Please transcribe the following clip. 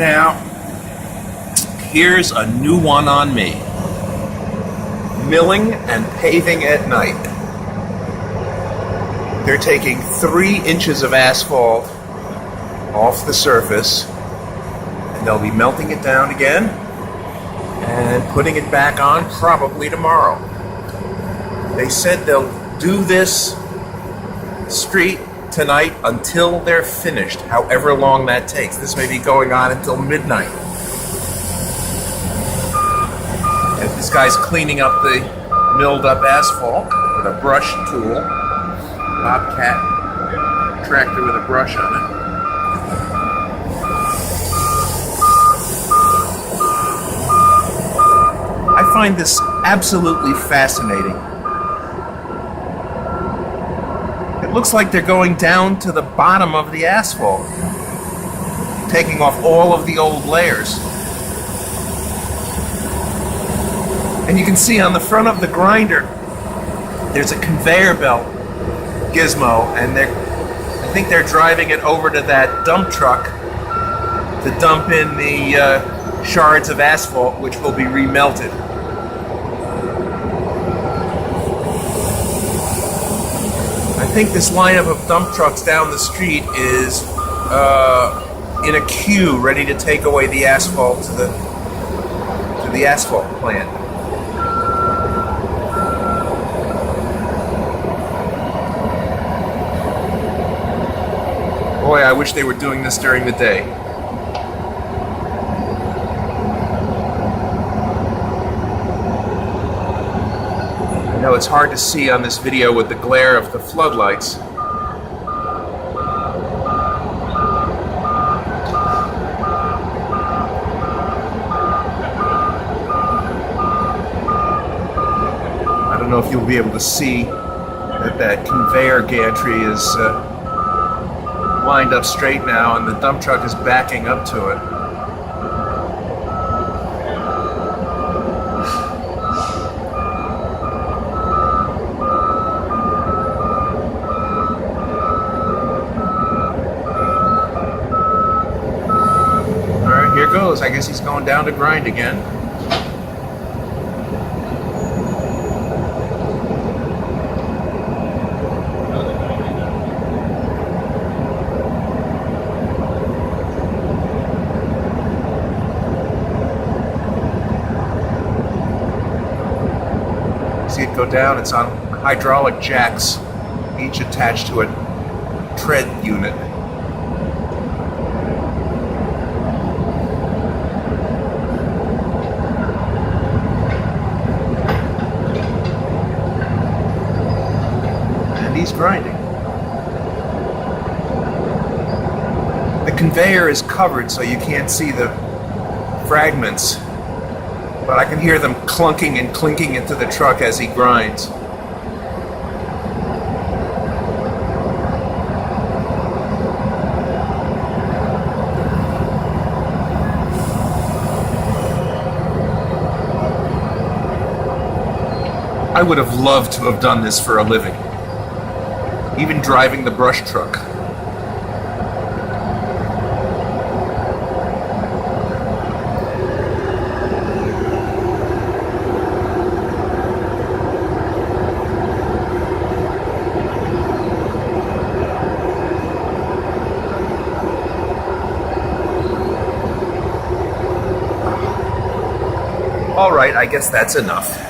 Now, here's a new one on me. Milling and paving at night. They're taking 3 inches of asphalt off the surface, and they'll be melting it down again and putting it back on probably tomorrow. They said they'll do this street tonight until they're finished, however long that takes. This may be going on until midnight. And this guy's cleaning up the milled up asphalt with a brush tool. Bobcat tractor with a brush on it. I find this absolutely fascinating. It looks like they're going down to the bottom of the asphalt, taking off all of the old layers. And you can see on the front of the grinder, there's a conveyor belt gizmo, and I think they're driving it over to that dump truck to dump in the shards of asphalt, which will be remelted. I think this lineup of dump trucks down the street is in a queue, ready to take away the asphalt to the asphalt plant. Boy, I wish they were doing this during the day. I know it's hard to see on this video with the glare of the floodlights. I don't know if you'll be able to see that conveyor gantry is lined up straight now, and the dump truck is backing up to it. Alright, here goes. I guess he's going down to grind again. See it go down. It's on hydraulic jacks, each attached to a tread unit. And he's grinding. The conveyor is covered so you can't see the fragments, but I can hear them clunking and clinking into the truck as he grinds. I would have loved to have done this for a living, even driving the brush truck. All right, I guess that's enough.